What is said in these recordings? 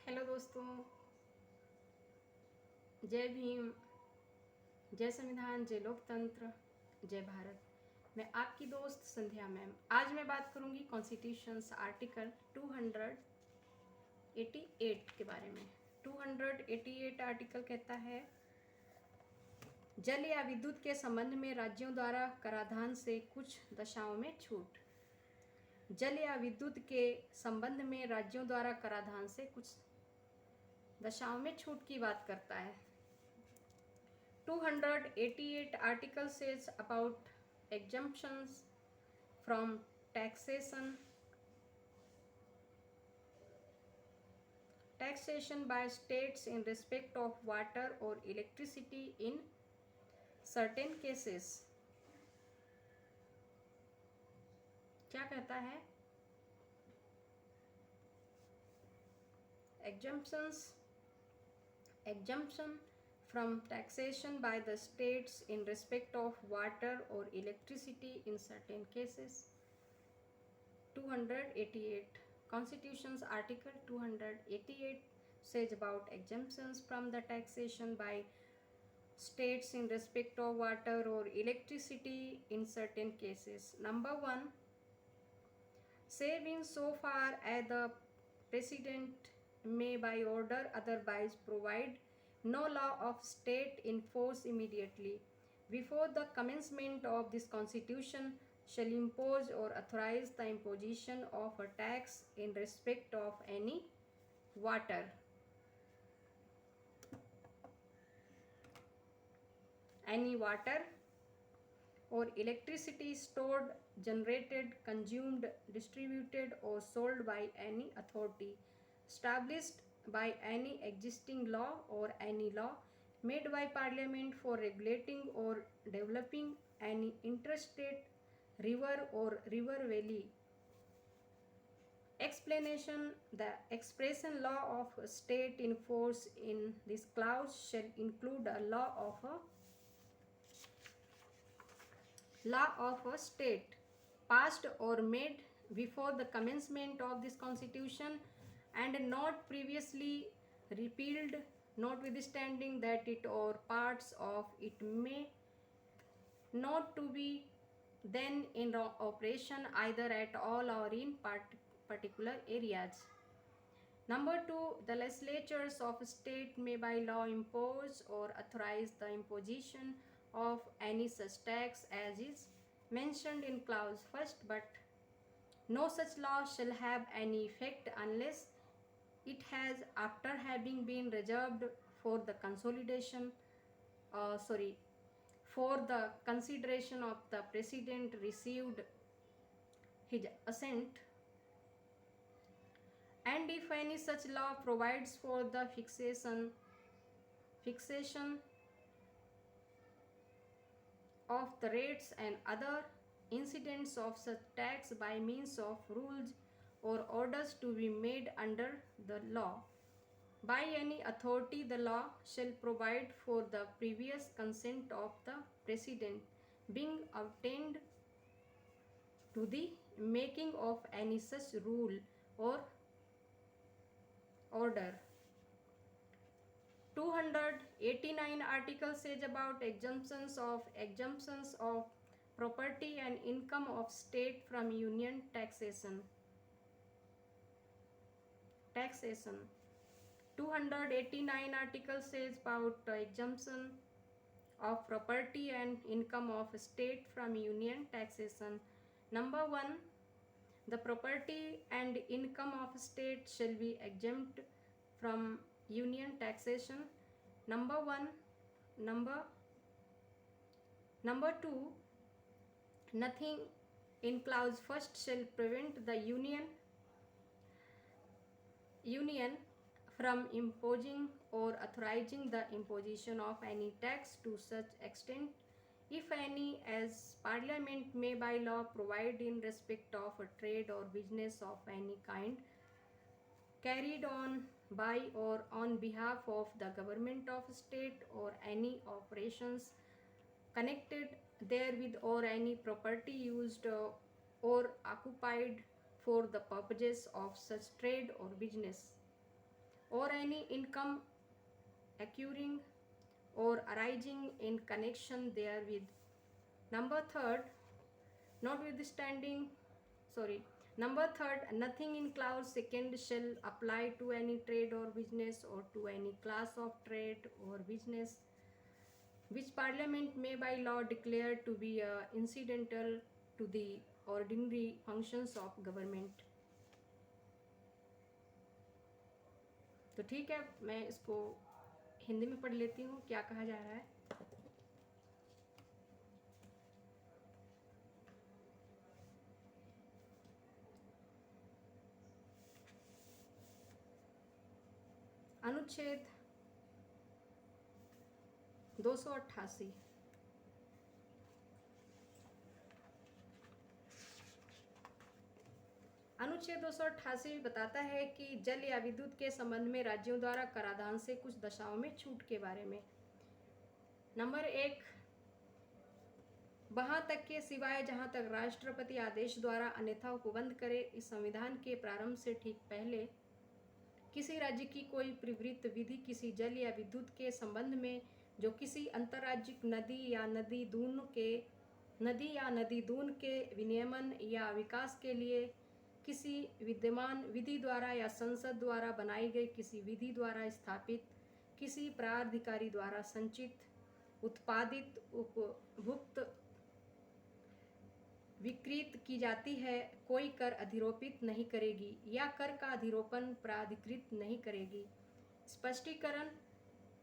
Hello दोस्तों, जय भीम, जय संविधान, जय लोकतंत्र, जय भारत। मैं आपकी दोस्त संध्या मैम। आज मैं बात करूंगी कॉन्स्टिट्यूशंस आर्टिकल 288 के बारे में। 288 आर्टिकल कहता है, जल या विद्युत के संबंध में राज्यों द्वारा कराधान से कुछ दशाओं में छूट। जल या विद्युत के संबंध में राज्यों द्वारा कराधान से कुछ दशाओं में छूट की बात करता है। 288 article says about exemptions from taxation by states in respect of water or electricity in certain cases। क्या कहता है? exemption from taxation by the states in respect of water or electricity in certain cases। 288 Constitution's Article 288 says about exemptions from the taxation by states in respect of water or electricity in certain cases. Number 1, save in so far as the President may by order otherwise provide no law of state in force immediately before the commencement of this constitution shall impose or authorize the imposition of a tax in respect of any water or electricity stored, generated, consumed, distributed, or sold by any authority established by any existing law or any law made by Parliament for regulating or developing any interstate river or river valley. Explanation: the expression law of a state in force in this clause shall include a law of a state passed or made before the commencement of this constitution and not previously repealed, notwithstanding that it or parts of it may not to be then in operation either at all or in particular areas. Number 2, the legislatures of a state may by law impose or authorize the imposition of any such tax as is mentioned in clause first, but no such law shall have any effect unless it has, after having been reserved for the for the consideration of the President, received his assent, and if any such law provides for the fixation of the rates and other incidents of such tax by means of rules or orders to be made under the law by any authority, the law shall provide for the previous consent of the President being obtained to the making of any such rule or order. 289 article says about exemptions of property and income of state from union taxation. 289 article says about exemption of property and income of state from union taxation. Number 1, the property and income of state shall be exempt from union taxation. Number 1. Number 2, nothing in clause first shall prevent the union from imposing or authorizing the imposition of any tax to such extent, if any, as Parliament may by law provide in respect of a trade or business of any kind carried on by or on behalf of the government of state, or any operations connected therewith, or any property used or occupied for the purposes of such trade or business. or any income accruing or arising in connection therewith. Number third, notwithstanding, sorry, number third, nothing in clause second shall apply to any trade or business or to any class of trade or business which Parliament may by law declare to be incidental to the ordinary functions of government. तो ठीक है, मैं इसको हिंदी में पढ़ लेती हूँ क्या कहा जा रहा है। अनुच्छेद 288 अनुच्छेद 288 बताता है कि जल या विद्युत के संबंध में राज्यों द्वारा कराधान से कुछ दशाओं में छूट के बारे में। नंबर 1, वहां तक के सिवाय जहां तक राष्ट्रपति आदेश द्वारा अन्यथा उपबंध करे। इस संविधान के प्रारंभ से ठीक पहले किसी राज्य की कोई प्रवृत्त विधि किसी जल या विद्युत के संबंध में जो किसी अंतर्राज्यिक नदी या नदी दून के विनियमन या विकास के लिए किसी विद्यमान विधि द्वारा या संसद द्वारा बनाई गई किसी विधि द्वारा स्थापित किसी प्राधिकारी द्वारा संचित उत्पादित उपभुक्त विकृत की जाती है, कोई कर अधिरोपित नहीं करेगी या कर का अधिरोपण प्राधिकृत नहीं करेगी। स्पष्टीकरण,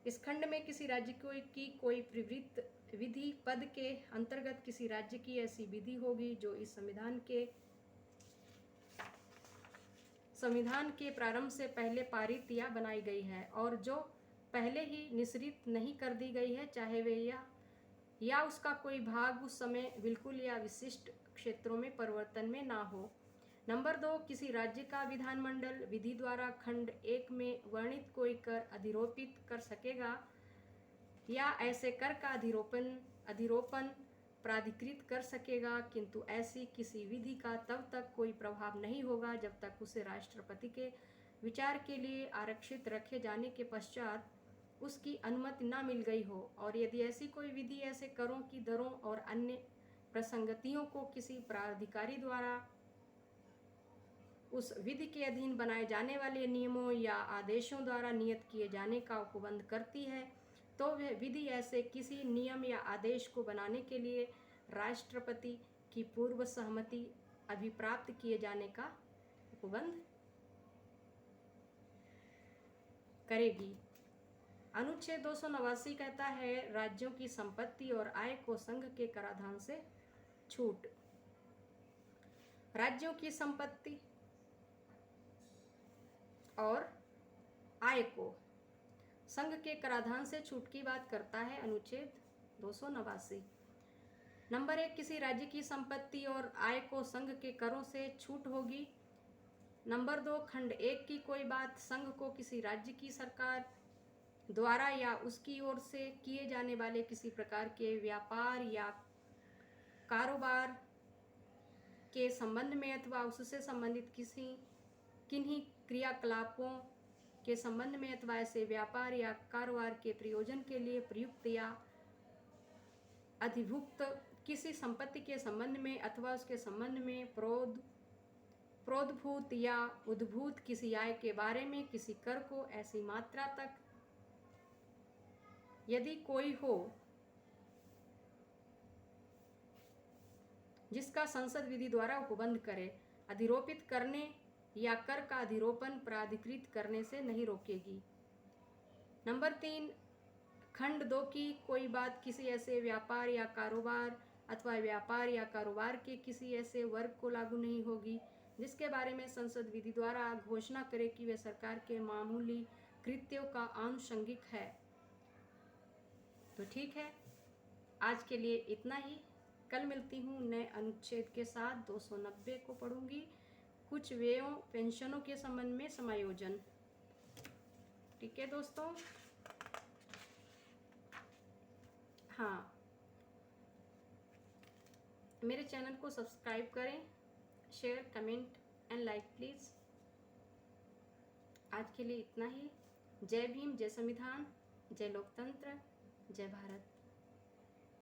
इस खंड में किसी राज्य की कोई प्रवृत्त विधि पद के अंतर्गत किसी राज्य की ऐसी विधि होगी जो इस संविधान के प्रारंभ से पहले पारित या बनाई गई है और जो पहले ही निश्चित नहीं कर दी गई है, चाहे वे या उसका कोई भाग उस समय बिल्कुल या विशिष्ट क्षेत्रों में परिवर्तन में ना हो। नंबर 2, किसी राज्य का विधानमंडल विधि द्वारा खंड 1 में वर्णित कोई कर अधिरोपित कर सकेगा या ऐसे कर का अधिरोपण प्राधिकृत कर सकेगा, किंतु ऐसी किसी विधि का तब तक कोई प्रभाव नहीं होगा जब तक उसे राष्ट्रपति के विचार के लिए आरक्षित रखे जाने के पश्चात उसकी अनुमति न मिल गई हो, और यदि ऐसी कोई विधि ऐसे करों की दरों और अन्य प्रसंगतियों को किसी प्राधिकारी द्वारा उस विधि के अधीन बनाए जाने वाले नियमों या आदेशों द्वारा नियत किए जाने का उपबंध करती है, तो वह विधि ऐसे किसी नियम या आदेश को बनाने के लिए राष्ट्रपति की पूर्व सहमति अभिप्राप्त किए जाने का उपबंध करेगी। अनुच्छेद 289 कहता है, राज्यों की संपत्ति और आय को संघ के कराधान से छूट। राज्यों की संपत्ति और आय को संघ के कराधान से छूट की बात करता है अनुच्छेद 289। नंबर 1, किसी राज्य की संपत्ति और आय को संघ के करों से छूट होगी। नंबर 2, खंड 1 की कोई बात संघ को किसी राज्य की सरकार द्वारा या उसकी ओर से किए जाने वाले किसी प्रकार के व्यापार या कारोबार के संबंध में अथवा उससे संबंधित किन्हीं क्रियाकलापों के संबंध में अथवा ऐसे व्यापार या कारोबार के प्रयोजन के लिए प्रयुक्त या अधिभुक्त किसी संपत्ति के संबंध में अथवा उसके संबंध में प्रोद्भूत या उद्भूत किसी आय के बारे में किसी कर को ऐसी मात्रा तक यदि कोई हो जिसका संसद विधि द्वारा उपबंध करे, अधिरोपित करने या कर का अधिरोपण प्राधिकृत करने से नहीं रोकेगी। नंबर 3, खंड 2 की कोई बात किसी ऐसे व्यापार या कारोबार अथवा व्यापार या कारोबार के किसी ऐसे वर्ग को लागू नहीं होगी जिसके बारे में संसद विधि द्वारा घोषणा करे कि वे सरकार के मामूली कृत्यों का आनुषंगिक है। तो ठीक है, आज के लिए इतना ही। कल मिलती हूँ नए अनुच्छेद के साथ। 290 को पढ़ूंगी, कुछ व्ययों पेंशनों के संबंध में समायोजन। ठीक है दोस्तों, हाँ, मेरे चैनल को सब्सक्राइब करें, share, comment and like please. आज के लिए इतना ही। जय भीम, जय संविधान, जय लोकतंत्र, जय भारत।